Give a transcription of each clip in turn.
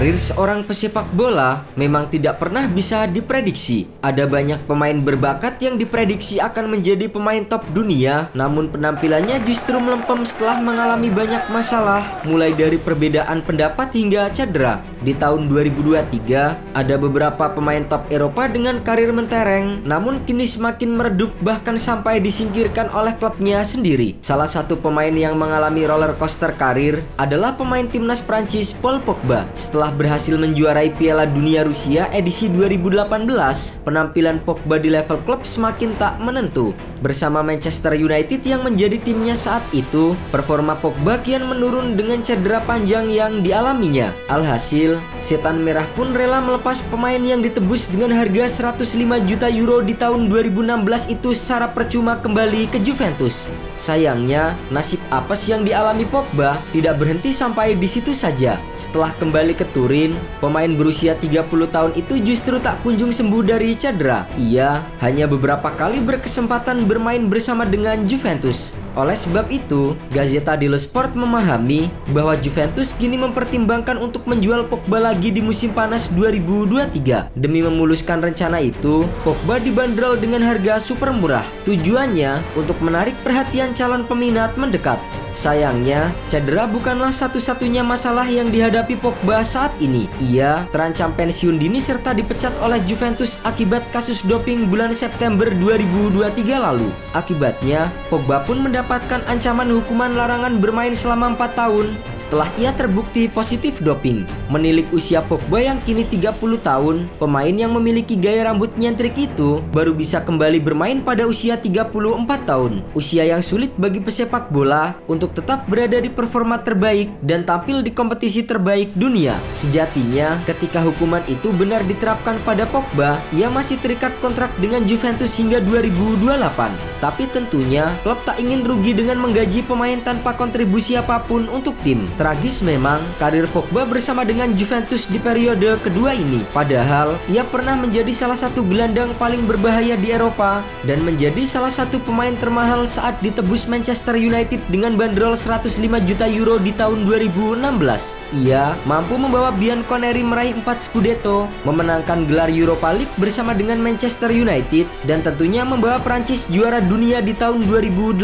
Karir seorang pesepak bola memang tidak pernah bisa diprediksi. Ada banyak pemain berbakat yang diprediksi akan menjadi pemain top dunia, namun penampilannya justru melempem setelah mengalami banyak masalah, mulai dari perbedaan pendapat hingga cedera. Di tahun 2023, ada beberapa pemain top Eropa dengan karir mentereng, namun kini semakin meredup bahkan sampai disingkirkan oleh klubnya sendiri. Salah satu pemain yang mengalami roller coaster karir adalah pemain timnas Prancis Paul Pogba. Setelah berhasil menjuarai Piala Dunia Rusia edisi 2018, penampilan Pogba di level klub semakin tak menentu. Bersama Manchester United yang menjadi timnya saat itu, performa Pogba kian menurun dengan cedera panjang yang dialaminya. Alhasil, Setan Merah pun rela melepas pemain yang ditebus dengan harga 105 juta euro di tahun 2016 itu secara percuma kembali ke Juventus. Sayangnya, nasib apes yang dialami Pogba tidak berhenti sampai di situ saja. Setelah kembali ke Turin, pemain berusia 30 tahun itu justru tak kunjung sembuh dari cedera. Ia hanya beberapa kali berkesempatan bermain bersama dengan Juventus. Oleh sebab itu, Gazzetta dello Sport memahami bahwa Juventus kini mempertimbangkan untuk menjual Pogba lagi di musim panas 2023. Demi memuluskan rencana itu, Pogba dibanderol dengan harga super murah. Tujuannya untuk menarik perhatian calon peminat mendekat. Sayangnya, cedera bukanlah satu-satunya masalah yang dihadapi Pogba saat ini. Ia terancam pensiun dini serta dipecat oleh Juventus akibat kasus doping bulan September 2023 lalu. Akibatnya, Pogba pun mendapatkan ancaman hukuman larangan bermain selama 4 tahun setelah ia terbukti positif doping. Menilik usia Pogba yang kini 30 tahun, pemain yang memiliki gaya rambut nyentrik itu baru bisa kembali bermain pada usia 34 tahun. Usia yang sulit bagi pesepak bola untuk tetap berada di performa terbaik dan tampil di kompetisi terbaik dunia. Sejatinya, ketika hukuman itu benar diterapkan pada Pogba, ia masih terikat kontrak dengan Juventus hingga 2028. Tapi tentunya, klub tak ingin rugi dengan menggaji pemain tanpa kontribusi apapun untuk tim. Tragis memang, karir Pogba bersama dengan Juventus di periode kedua ini. Padahal, ia pernah menjadi salah satu gelandang paling berbahaya di Eropa dan menjadi salah satu pemain termahal saat ditebus Manchester United dengan bandrol 105 juta euro di tahun 2016. Ia mampu membawa Bianconeri meraih 4 Scudetto, memenangkan gelar Europa League bersama dengan Manchester United, dan tentunya membawa Prancis juara dunia di tahun 2018.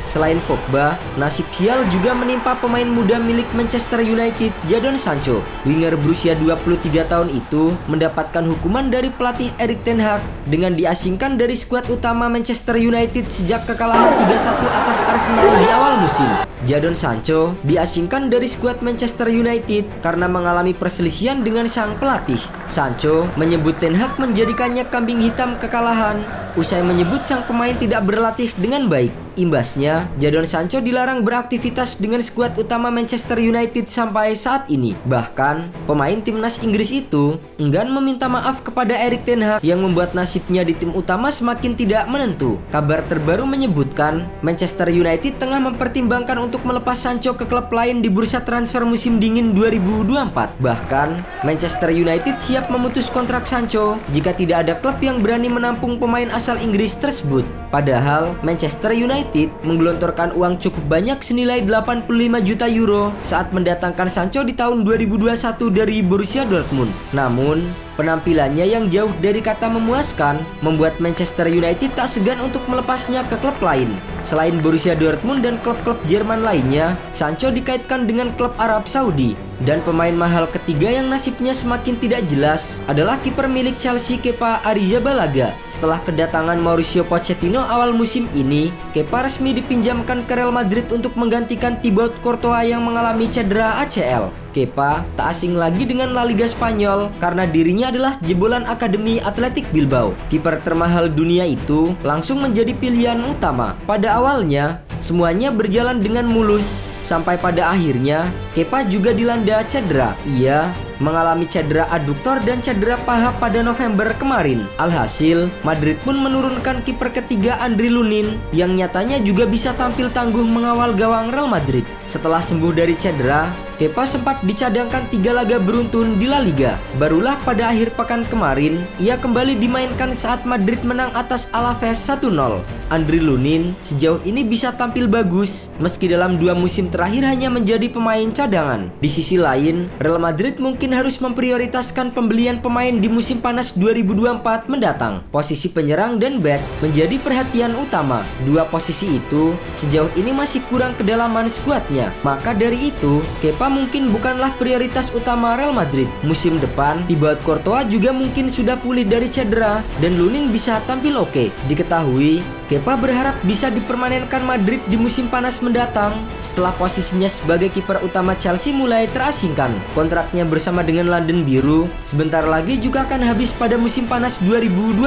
Selain Pogba, nasib sial juga menimpa pemain muda milik Manchester United, Jadon Sancho. Winger berusia 23 tahun itu mendapatkan hukuman dari pelatih Erik ten Hag dengan diasingkan dari skuad utama Manchester United sejak kekalahan 3-1 atas Arsenal di awal musim. Jadon Sancho diasingkan dari skuad Manchester United karena mengalami perselisihan dengan sang pelatih. Sancho menyebut ten Hag menjadikannya kambing hitam kekalahan usai menyebut sang pemain tidak berlatih dengan baik. Imbasnya, Jadon Sancho dilarang beraktivitas dengan skuad utama Manchester United sampai saat ini. Bahkan, pemain timnas Inggris itu enggan meminta maaf kepada Erik ten Hag yang membuat nasibnya di tim utama semakin tidak menentu. Kabar terbaru menyebutkan Manchester United tengah mempertimbangkan untuk melepas Sancho ke klub lain di bursa transfer musim dingin 2024. Bahkan, Manchester United siap memutus kontrak Sancho jika tidak ada klub yang berani menampung pemain asal Inggris tersebut. Padahal, Manchester United menggelontorkan uang cukup banyak senilai 85 juta euro saat mendatangkan Sancho di tahun 2021 dari Borussia Dortmund. Namun, penampilannya yang jauh dari kata memuaskan membuat Manchester United tak segan untuk melepasnya ke klub lain. Selain Borussia Dortmund dan klub-klub Jerman lainnya, Sancho dikaitkan dengan klub Arab Saudi. Dan pemain mahal ketiga yang nasibnya semakin tidak jelas adalah kiper milik Chelsea Kepa Arrizabalaga. Setelah kedatangan Mauricio Pochettino awal musim ini, Kepa resmi dipinjamkan ke Real Madrid untuk menggantikan Thibaut Courtois yang mengalami cedera ACL. Kepa tak asing lagi dengan La Liga Spanyol karena dirinya adalah jebolan Akademi Athletic Bilbao. Kiper termahal dunia itu langsung menjadi pilihan utama. Pada awalnya, semuanya berjalan dengan mulus sampai pada akhirnya Kepa juga dilanda cedera. Ia mengalami cedera aduktor dan cedera paha pada November kemarin. Alhasil, Madrid pun menurunkan kiper ketiga Andriy Lunin yang nyatanya juga bisa tampil tangguh mengawal gawang Real Madrid. Setelah sembuh dari cedera, Kepa sempat dicadangkan 3 laga beruntun di La Liga. Barulah pada akhir pekan kemarin, ia kembali dimainkan saat Madrid menang atas Alaves 1-0. Andre Lunin sejauh ini bisa tampil bagus meski dalam 2 musim terakhir hanya menjadi pemain cadangan. Di sisi lain, Real Madrid mungkin harus memprioritaskan pembelian pemain di musim panas 2024 mendatang. Posisi penyerang dan bek menjadi perhatian utama. 2 posisi itu sejauh ini masih kurang kedalaman skuadnya. Maka dari itu, Kepa mungkin bukanlah prioritas utama Real Madrid. Musim depan, Thibaut Courtois juga mungkin sudah pulih dari cedera dan Lunin bisa tampil oke. Diketahui, Kepa berharap bisa dipermanenkan Madrid di musim panas mendatang setelah posisinya sebagai kiper utama Chelsea mulai terasingkan. Kontraknya bersama dengan London Biru sebentar lagi juga akan habis pada musim panas 2025.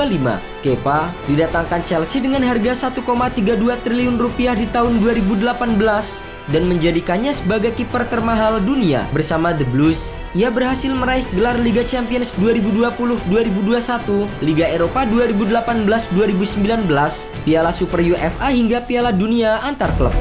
Kepa didatangkan Chelsea dengan harga 1,32 triliun rupiah di tahun 2018 dan menjadikannya sebagai kiper termahal dunia. Bersama The Blues, ia berhasil meraih gelar Liga Champions 2020-2021, Liga Eropa 2018-2019, Piala Super UEFA hingga Piala Dunia antar klub.